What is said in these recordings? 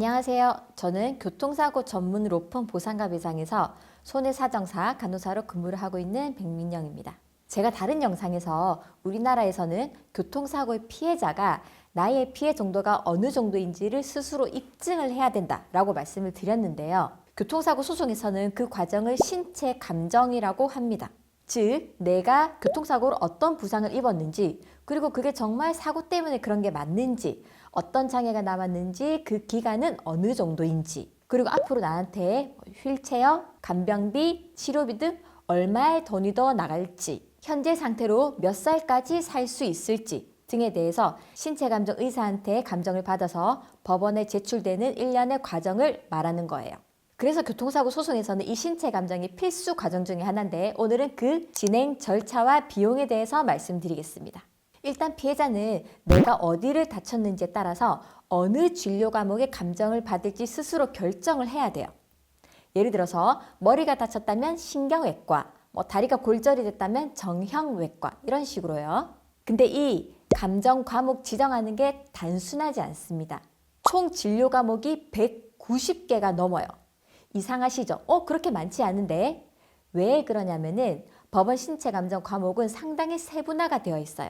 안녕하세요. 저는 교통사고 전문 로펌 보상가 배상에서 손해사정사 간호사로 근무를 하고 있는 백민영입니다. 제가 다른 영상에서 우리나라에서는 교통사고의 피해자가 나의 피해 정도가 어느 정도인지를 스스로 입증을 해야 된다라고 말씀을 드렸는데요. 교통사고 소송에서는 그 과정을 신체 감정이라고 합니다. 즉, 내가 교통사고로 어떤 부상을 입었는지, 그리고 그게 정말 사고 때문에 그런 게 맞는지, 어떤 장애가 남았는지, 그 기간은 어느 정도인지, 그리고 앞으로 나한테 휠체어, 간병비, 치료비 등 얼마의 돈이 더 나갈지, 현재 상태로 몇 살까지 살 수 있을지 등에 대해서 신체감정 의사한테 감정을 받아서 법원에 제출되는 일련의 과정을 말하는 거예요. 그래서 교통사고 소송에서는 이 신체 감정이 필수 과정 중에 하나인데, 오늘은 그 진행 절차와 비용에 대해서 말씀드리겠습니다. 일단 피해자는 내가 어디를 다쳤는지에 따라서 어느 진료 과목의 감정을 받을지 스스로 결정을 해야 돼요. 예를 들어서 머리가 다쳤다면 신경외과, 다리가 골절이 됐다면 정형외과, 이런 식으로요. 근데 이 감정 과목 지정하는 게 단순하지 않습니다. 총 진료 과목이 190개가 넘어요. 이상하시죠? 그렇게 많지 않은데 왜 그러냐면은 법원 신체감정 과목은 상당히 세분화가 되어 있어요.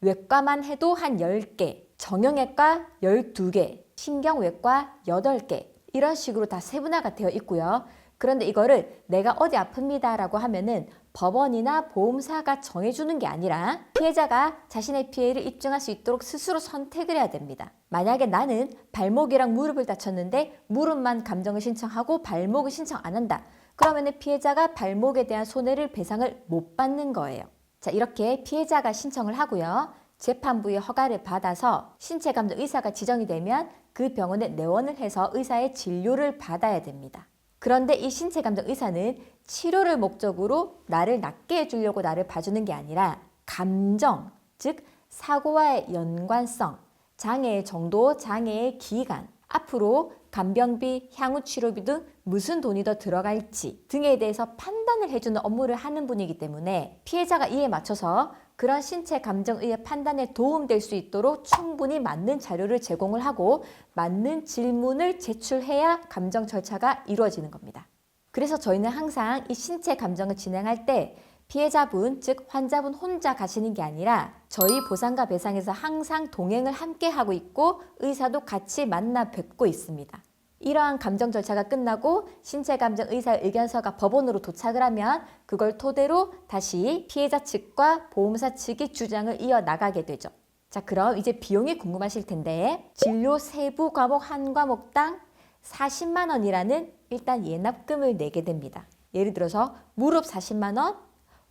외과만 해도 한 10개, 정형외과 12개, 신경외과 8개, 이런 식으로 다 세분화가 되어 있고요. 그런데 이거를 내가 어디 아픕니다 라고 하면은 법원이나 보험사가 정해주는 게 아니라 피해자가 자신의 피해를 입증할 수 있도록 스스로 선택을 해야 됩니다. 만약에 나는 발목이랑 무릎을 다쳤는데 무릎만 감정을 신청하고 발목을 신청 안 한다. 그러면 피해자가 발목에 대한 손해를 배상을 못 받는 거예요. 자, 이렇게 피해자가 신청을 하고요. 재판부의 허가를 받아서 신체감정 의사가 지정이 되면 그 병원에 내원을 해서 의사의 진료를 받아야 됩니다. 그런데 이 신체감정 의사는 치료를 목적으로 나를 낫게 해주려고 나를 봐주는 게 아니라 감정, 즉 사고와의 연관성, 장애의 정도, 장애의 기간, 앞으로 간병비, 향후 치료비 등 무슨 돈이 더 들어갈지 등에 대해서 판단을 해주는 업무를 하는 분이기 때문에 피해자가 이에 맞춰서 그런 신체 감정의 판단에 도움될 수 있도록 충분히 맞는 자료를 제공을 하고 맞는 질문을 제출해야 감정 절차가 이루어지는 겁니다. 그래서 저희는 항상 이 신체 감정을 진행할 때 피해자분, 즉 환자분 혼자 가시는 게 아니라 저희 보상가 배상에서 항상 동행을 함께 하고 있고 의사도 같이 만나 뵙고 있습니다. 이러한 감정 절차가 끝나고 신체감정 의사의 의견서가 법원으로 도착을 하면 그걸 토대로 다시 피해자 측과 보험사 측이 주장을 이어나가게 되죠. 자, 그럼 이제 비용이 궁금하실 텐데 진료 세부 과목 한 과목당 40만 원이라는 일단 예납금을 내게 됩니다. 예를 들어서 무릎 40만 원,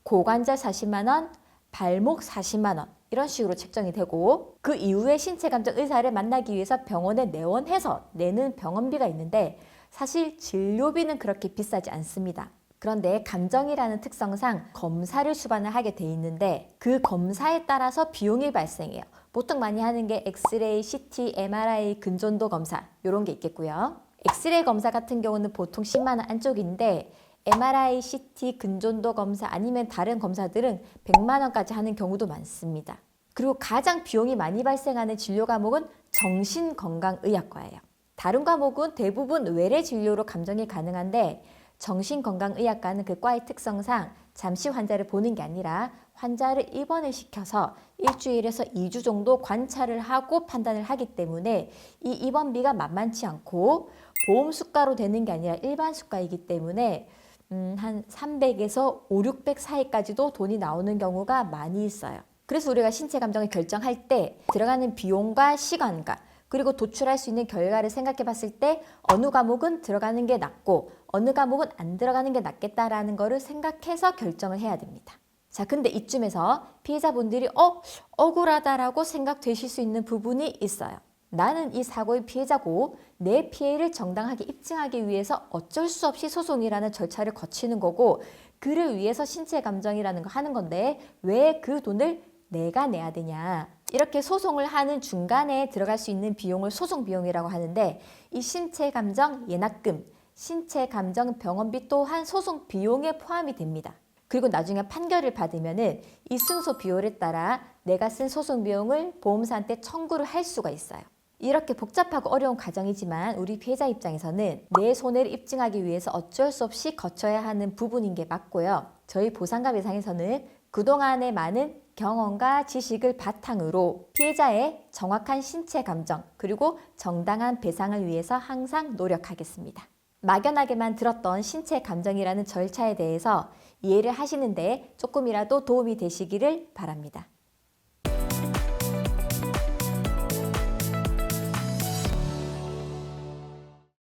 고관절 40만 원, 발목 40만 원, 이런 식으로 책정이 되고 그 이후에 신체감정 의사를 만나기 위해서 병원에 내원해서 내는 병원비가 있는데 사실 진료비는 그렇게 비싸지 않습니다. 그런데 감정이라는 특성상 검사를 수반을 하게 돼 있는데 그 검사에 따라서 비용이 발생해요. 보통 많이 하는 게 엑스레이, CT, MRI, 근전도 검사 이런 게 있겠고요. 엑스레이 검사 같은 경우는 보통 10만 원 안쪽인데 MRI, CT, 근전도 검사 아니면 다른 검사들은 100만 원까지 하는 경우도 많습니다. 그리고 가장 비용이 많이 발생하는 진료 과목은 정신건강의학과예요. 다른 과목은 대부분 외래 진료로 감정이 가능한데 정신건강의학과는 그 과의 특성상 잠시 환자를 보는 게 아니라 환자를 입원을 시켜서 일주일에서 2주 정도 관찰을 하고 판단을 하기 때문에 이 입원비가 만만치 않고 보험 수가로 되는 게 아니라 일반 수가이기 때문에 한 300에서 5, 600 사이까지도 돈이 나오는 경우가 많이 있어요. 그래서 우리가 신체 감정을 결정할 때 들어가는 비용과 시간과 그리고 도출할 수 있는 결과를 생각해 봤을 때 어느 과목은 들어가는 게 낫고 어느 과목은 안 들어가는 게 낫겠다라는 거를 생각해서 결정을 해야 됩니다. 자, 근데 이쯤에서 피해자분들이 억울하다라고 생각되실 수 있는 부분이 있어요. 나는 이 사고의 피해자고 내 피해를 정당하게 입증하기 위해서 어쩔 수 없이 소송이라는 절차를 거치는 거고 그를 위해서 신체 감정이라는 거 하는 건데 왜 그 돈을 내가 내야 되냐. 이렇게 소송을 하는 중간에 들어갈 수 있는 비용을 소송 비용이라고 하는데 이 신체 감정 예납금, 신체 감정 병원비 또한 소송 비용에 포함이 됩니다. 그리고 나중에 판결을 받으면은 이 승소 비율에 따라 내가 쓴 소송 비용을 보험사한테 청구를 할 수가 있어요. 이렇게 복잡하고 어려운 과정이지만 우리 피해자 입장에서는 내 손해를 입증하기 위해서 어쩔 수 없이 거쳐야 하는 부분인 게 맞고요. 저희 보상가 배상에서는 그동안의 많은 경험과 지식을 바탕으로 피해자의 정확한 신체 감정 그리고 정당한 배상을 위해서 항상 노력하겠습니다. 막연하게만 들었던 신체 감정이라는 절차에 대해서 이해를 하시는데 조금이라도 도움이 되시기를 바랍니다.